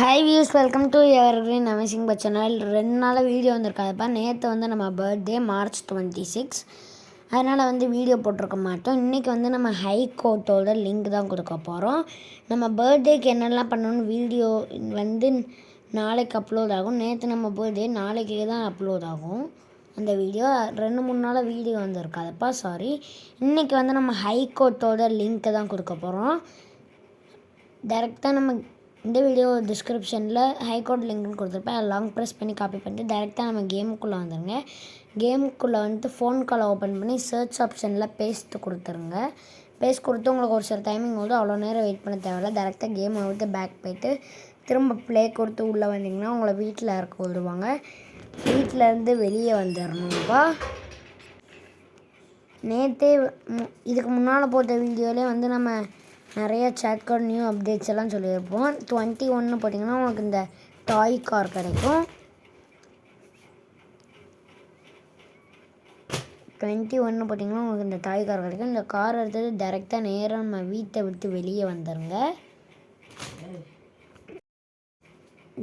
Hi views, welcome to evergreen amazing but channel. 2 நாள் video வந்திருக்காதுப்பா. நேற்று நம்ம பர்த்டே March 26. அதனால் வீடியோ போட்டிருக்க மாட்டோம். இன்றைக்கி நம்ம ஹைகோர்ட்டோட லிங்க் தான் கொடுக்க போகிறோம். நம்ம பர்த்டேக்கு என்னெல்லாம் பண்ணணும்னு வீடியோ நாளைக்கு அப்லோட் ஆகும். நேற்று நம்ம பர்த்டே நாளைக்கு தான் அப்லோட் ஆகும். அந்த வீடியோ 2-3 நாள் வீடியோ வந்திருக்காதுப்பா, சாரி. இன்றைக்கி நம்ம ஹைகோர்ட்டோட லிங்க்கை தான் கொடுக்க போகிறோம். டைரெக்டாக இந்த வீடியோ டிஸ்கிரிப்ஷனில் ஹைகோர்ட் லிங்க்னு கொடுத்துருப்பேன். அதை லாங் ப்ரெஸ் பண்ணி காப்பி பண்ணிட்டு டைரெக்டாக நம்ம கேமுக்குள்ளே வந்துடுங்க. கேமுக்குள்ளே ஃபோன் காலை ஓப்பன் பண்ணி சர்ச் ஆப்ஷனில் பேஸ்ட் கொடுத்துருங்க. பேஸ்ட் கொடுத்து உங்களுக்கு ஒரு சில டைமிங் போது அவ்வளோ நேரம் வெயிட் பண்ண தேவையில்ல. டைரெக்டாக கேமை விட்டு பேக் போய்ட்டு திரும்ப ப்ளே கொடுத்து உள்ளே வந்தீங்கன்னா உங்களை வீட்டில் இருக்க விடுவாங்க. வீட்டிலேருந்து வெளியே வந்துடணும்ப்பா. நேற்றே இதுக்கு முன்னால் போட்ட வீடியோவிலே நம்ம நிறைய சேட் கார்டு நியூ அப்டேட்ஸ் எல்லாம் சொல்லியிருப்போம். 21 போட்டிங்கன்னா உங்களுக்கு இந்த டாய் கார் கிடைக்கும். 21 போட்டிங்கன்னா உங்களுக்கு இந்த டாய் கார் கிடைக்கும். இந்த கார் எடுத்தது டைரெக்டாக நேராக நம்ம வீட்டை விட்டு வெளியே வந்துடுங்க.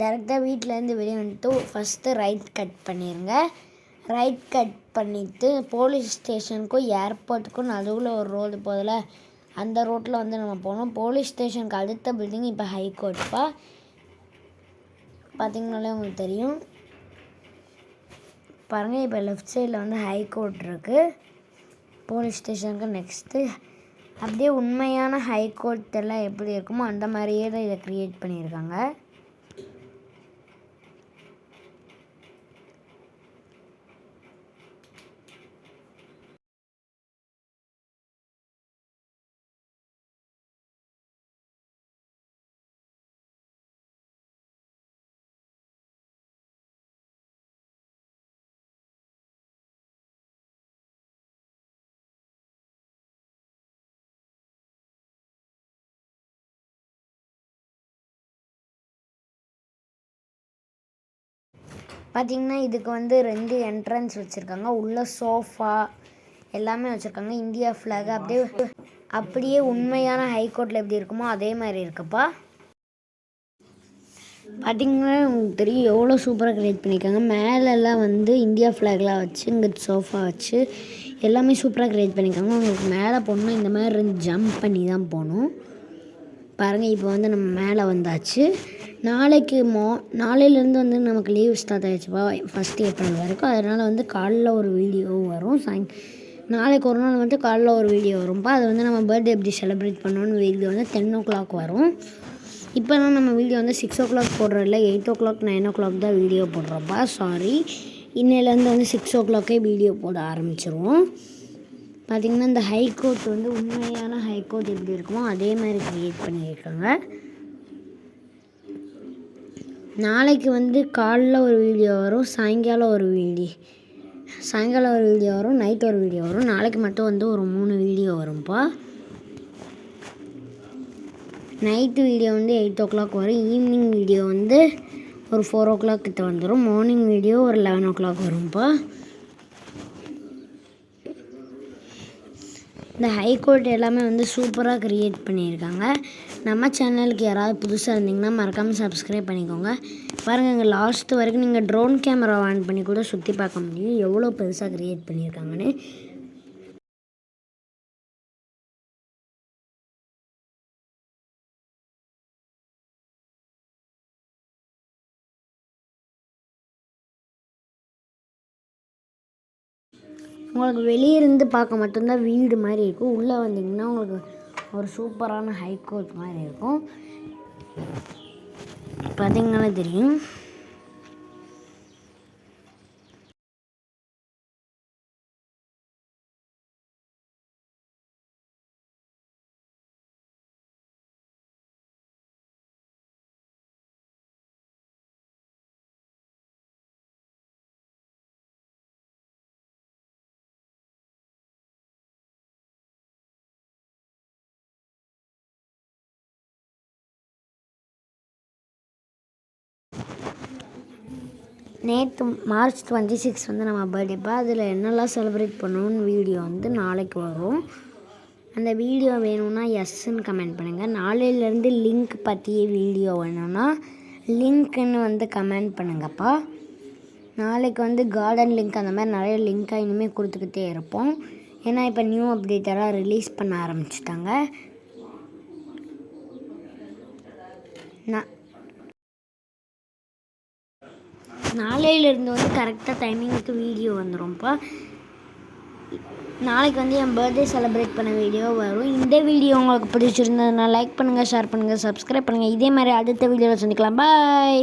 டைரெக்டாக வீட்டிலேருந்து வெளியே வந்துட்டு ஃபஸ்ட்டு ரைட் கட் பண்ணிடுங்க. ரைட் கட் பண்ணிவிட்டு போலீஸ் ஸ்டேஷனுக்கும் ஏர்போர்ட்டுக்கும் நடுவில் ஒரு ரோடு போதில் அந்த ரோட்டில் நம்ம போகணும். போலீஸ் ஸ்டேஷனுக்கு அடுத்த பில்டிங் இப்போ ஹைகோர்ட்ப்பா. பார்த்திங்கனாலே உங்களுக்கு தெரியும். பாருங்கள், இப்போ லெஃப்ட் சைடில் ஹைகோர்ட் இருக்குது. போலீஸ் ஸ்டேஷனுக்கு நெக்ஸ்ட்டு அப்படியே உண்மையான ஹைகோர்ட் எல்லாம் எப்படி இருக்குமோ அந்த மாதிரியே தான் இதை க்ரியேட் பண்ணியிருக்காங்க. பார்த்திங்கன்னா இதுக்கு 2 என்ட்ரன்ஸ் வச்சுருக்காங்க. உள்ள சோஃபா எல்லாமே வச்சுருக்காங்க. இந்தியா ஃப்ளாக் அப்படியே உண்மையான ஹைகோர்ட்டில் எப்படி இருக்குமோ அதே மாதிரி இருக்குப்பா. பார்த்திங்கன்னா உங்களுக்கு தெரியும் எவ்வளோ சூப்பராக க்ரியேட் பண்ணியிருக்காங்க. மேலெல்லாம் இந்தியா ஃப்ளாக்லாம் வச்சு இங்கே சோஃபா வச்சு எல்லாமே சூப்பராக க்ரியேட் பண்ணியிருக்காங்க. உங்களுக்கு மேலே போகணுன்னா இந்த மாதிரி ஜம்ப் பண்ணி தான் போகணும். பாருங்கள், இப்போ நம்ம மேலே வந்தாச்சு. நாளையிலேருந்து நமக்கு லீவ் ஸ்டார்ட் ஆகிடுச்சுப்பா, 1 ஏப்ரல் வரைக்கும். அதனால் காலைல ஒரு வீடியோ வரும். நாளைக்கு ஒரு நாள் காலைல ஒரு வீடியோ வரும்ப்பா. அது நம்ம பர்த்டே எப்படி செலிப்ரேட் பண்ணோன்னு வீடியோ 10 o'clock வரும். இப்போலாம் நம்ம வீடியோ 6 o'clock போடுறதில்ல, 8 o'clock 9 o'clock தான் வீடியோ போடுறோம்ப்பா, சாரி. இன்னையிலேருந்து 6 o'clock வீடியோ போட ஆரம்பிச்சிருவோம். பார்த்திங்கன்னா இந்த ஹைகோர்ட் உண்மையான ஹைகோர்ட் எப்படி இருக்குமோ அதே மாதிரி க்ரியேட் பண்ணியிருக்காங்க. நாளைக்கு காலைல ஒரு வீடியோ வரும், சாயங்காலம் ஒரு வீடியோ வரும், நைட் ஒரு வீடியோ வரும். நாளைக்கு மட்டும் ஒரு 3 வீடியோ வரும்ப்பா. நைட்டு வீடியோ 8 o'clock வரும். ஈவினிங் வீடியோ ஒரு 4 o'clock கிட்ட வந்துடும். மார்னிங் வீடியோ ஒரு 11 o'clock வரும்ப்பா. இந்த ஹைகோர்ட் எல்லாமே சூப்பராக க்ரியேட் பண்ணியிருக்காங்க. நம்ம சேனலுக்கு யாராவது புதுசாக இருந்தீங்கன்னா மறக்காமல் சப்ஸ்கிரைப் பண்ணிக்கோங்க. பாருங்கள், இங்கே லாஸ்ட்டு வரைக்கும் நீங்கள் ட்ரோன் கேமரா ஆன் பண்ணி கூட சுற்றி பார்க்க முடியும் எவ்வளோ பெருசாக க்ரியேட் பண்ணியிருக்காங்கன்னு. உங்களுக்கு வெளியிருந்து பார்க்க மட்டும்தான் வீடு மாதிரி இருக்கும். உள்ளே வந்தீங்கன்னா உங்களுக்கு ஒரு சூப்பரான ஹைகோர்ட் மாதிரி இருக்கும். பார்த்தீங்கன்னா தெரியும். நேற்று March 26 நம்ம பர்த்டேப்பா. அதில் என்னெல்லாம் செலிப்ரேட் பண்ணணும்னு வீடியோ நாளைக்கு வரும். அந்த வீடியோ வேணும்னா எஸ்ன்னு கமெண்ட் பண்ணுங்கள். நாளையிலேருந்து லிங்க் பற்றிய வீடியோ வேணும்னா லிங்க்குன்னு வந்து கமெண்ட் பண்ணுங்கப்பா. நாளைக்கு வந்து கார்டன் லிங்க் அந்த மாதிரி நிறைய லிங்க்காக இனிமேல் கொடுத்துக்கிட்டே இருப்போம். ஏன்னா இப்போ நியூ அப்டேட்டெல்லாம் ரிலீஸ் பண்ண ஆரம்பிச்சிட்டாங்க. நாளையிலேருந்து வந்து கரெக்டாக டைமிங்க்கு வீடியோ வந்துடும்ப்பா. நாளைக்கு வந்து என் பர்த்டே செலிப்ரேட் பண்ண வீடியோ வரும். இந்த வீடியோ உங்களுக்கு பிடிச்சிருந்ததுன்னா லைக் பண்ணுங்கள், ஷேர் பண்ணுங்கள், சப்ஸ்கிரைப் பண்ணுங்கள். இதே மாதிரி அடுத்த வீடியோவில் சந்திக்கலாம். பாய்.